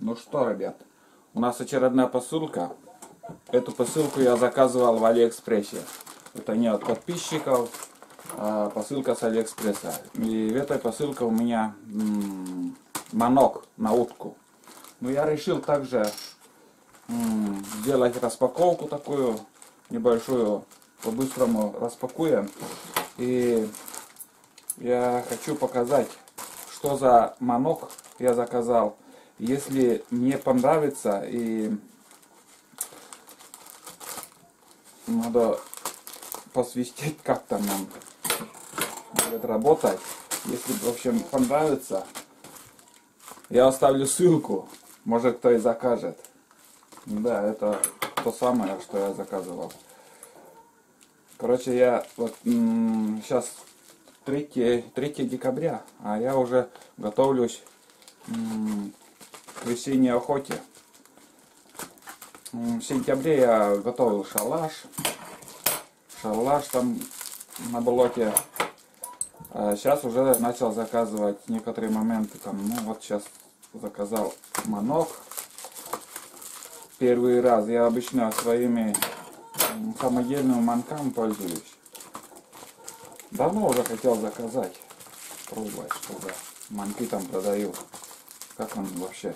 Ну что, ребят, у нас очередная посылка. Эту посылку я заказывал в Алиэкспрессе. Это не от подписчиков, а посылка с Алиэкспресса. И в этой посылке у меня манок на утку. Но я решил также сделать распаковку такую небольшую. По-быстрому распакуем. И я хочу показать, что за манок я заказал. Если мне понравится, и надо посвистеть, как там он будет работать. Если, в общем, понравится, я оставлю ссылку. Может, кто и закажет. Да, это то самое, что я заказывал. Короче, я вот сейчас 3 декабря, а я уже готовлюсь к весенней охоте. В сентябре я готовил шалаш там на болоте. А сейчас уже начал заказывать некоторые моменты там. Ну вот сейчас заказал манок. Первый раз. Я обычно своими самодельными манками пользуюсь. Давно уже хотел заказать. Пробовать, чтобы манки там продают. Как он вообще?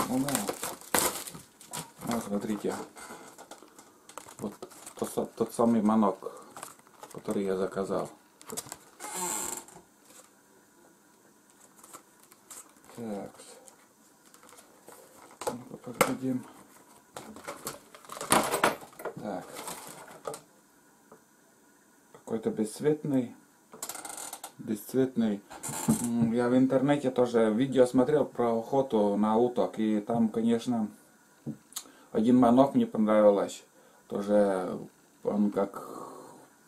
Ну да. Вот смотрите. Вот тот самый манок, который я заказал. Так. Ну-ка поглядим. Так. Какой-то бесцветный. Я в интернете тоже видео смотрел про охоту на уток. И там, конечно, один манок мне понравилось. Тоже он как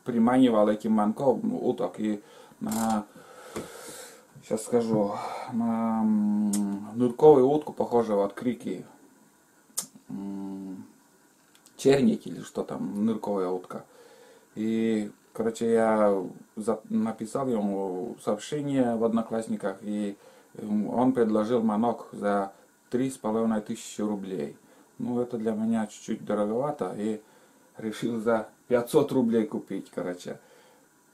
приманивал этим манком уток. И сейчас скажу, на нырковую утку, похоже, вот крики. Черник или что там, нырковая утка. И, короче, я написал ему сообщение в Одноклассниках, и он предложил манок за 3500 рублей. Ну, это для меня чуть-чуть дороговато, и решил за 500 рублей купить, короче.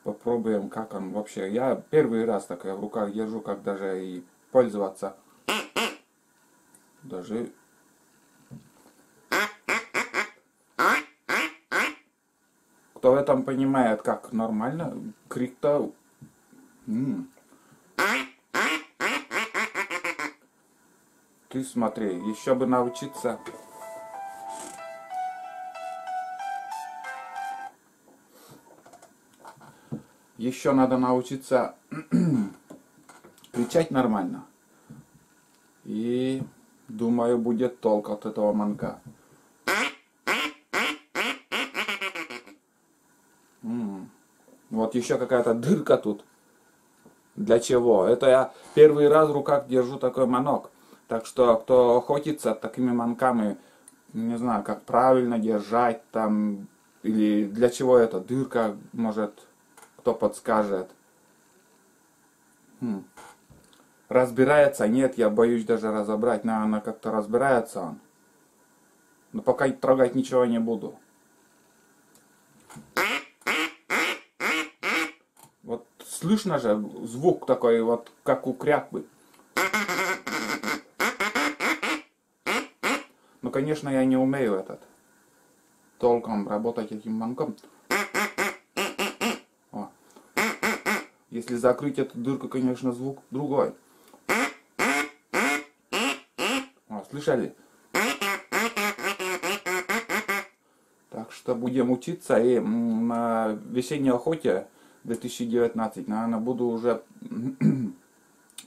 Попробуем, как он вообще. Я первый раз такое в руках держу, как даже и пользоваться. Даже... Кто в этом понимает, как нормально, крик-то... Ты смотри, еще бы научиться... Еще надо научиться кричать нормально. И думаю, будет толк от этого манка. Вот еще какая-то дырка тут. Для чего? Это я первый раз в руках держу такой манок. Так что, кто охотится такими манками, не знаю, как правильно держать там, или для чего эта дырка, может, кто подскажет. Разбирается? Нет, я боюсь даже разобрать. Наверное, как-то разбирается он. Но пока трогать ничего не буду. Вот слышно же звук такой, вот как у кряквы. Ну, конечно, я не умею толком работать этим манком. О. Если закрыть эту дырку, конечно, звук другой. О, слышали? Так что будем учиться, и на весенней охоте 2019, наверное, буду уже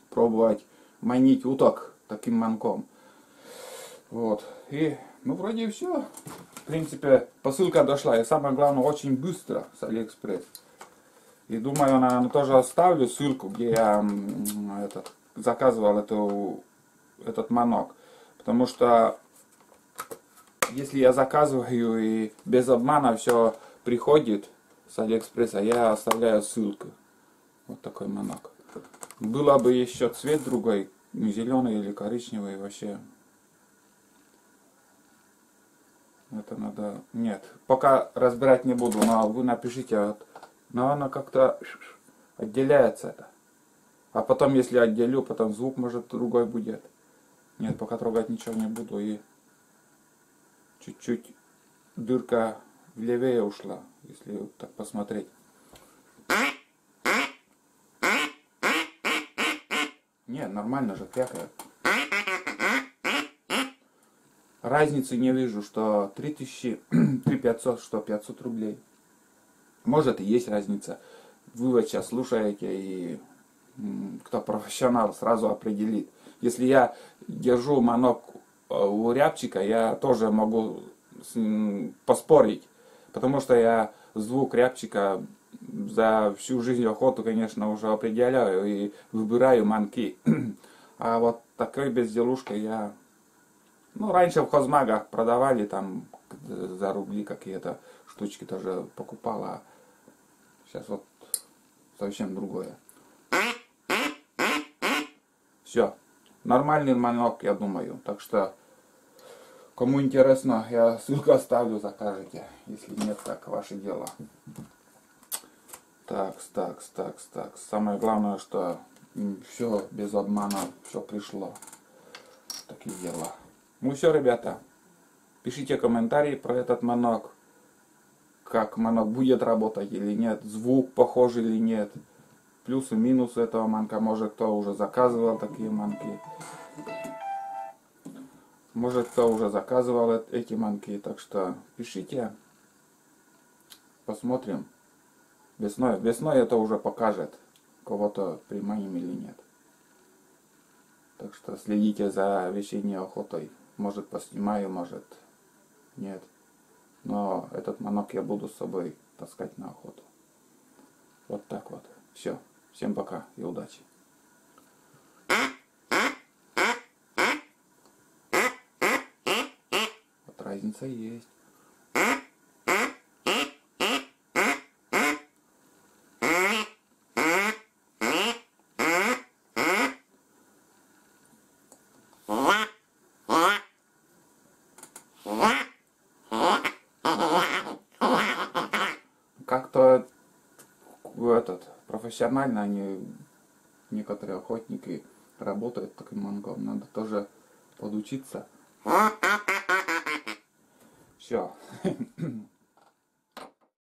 пробовать манить уток таким манком. Вот. И, ну, вроде и все. В принципе, посылка дошла. И самое главное, очень быстро с Алиэкспресс. И думаю, наверное, тоже оставлю ссылку, где я заказывал этот манок. Потому что, если я заказываю и без обмана все приходит с Алиэкспресса, я оставляю ссылку. Вот такой манок. Было бы еще цвет другой, зеленый или коричневый вообще. Это надо... Нет, пока разбирать не буду, но вы напишите, вот, но она как-то отделяется это. А потом, если отделю, потом звук может другой будет. Нет, пока трогать ничего не буду. И чуть-чуть дырка влевее ушла, если вот так посмотреть. Не, нормально же, крякает. Разницы не вижу, что 3000, 3500, что 500 рублей. Может и есть разница. Вы вот сейчас слушаете, и кто профессионал сразу определит. Если я держу манок у рябчика, я тоже могу поспорить. Потому что я звук рябчика за всю жизнь охоту, конечно, уже определяю и выбираю манки. А вот такой безделушкой я... Ну, раньше в хозмагах продавали там за рубли какие-то штучки тоже покупал, а сейчас вот совсем другое. Все. Нормальный манок, я думаю. Так что, кому интересно, я ссылку оставлю, закажете. Если нет, так ваше дело. Так. Самое главное, что все без обмана, все пришло. Такие дела. Ну все, ребята. Пишите комментарии про этот манок. Как манок будет работать или нет. Звук похож или нет. Плюсы, минусы этого манка. Может, кто уже заказывал такие манки. Может, кто уже заказывал эти манки. Так что пишите. Посмотрим. Весной это уже покажет, кого-то приманим или нет. Так что следите за весенней охотой. Может, поснимаю, может, нет. Но этот манок я буду с собой таскать на охоту. Вот так вот. Все. Всем пока и удачи. Вот разница есть. Как-то профессионально они, некоторые охотники, работают таким манком. Надо тоже подучиться. Все.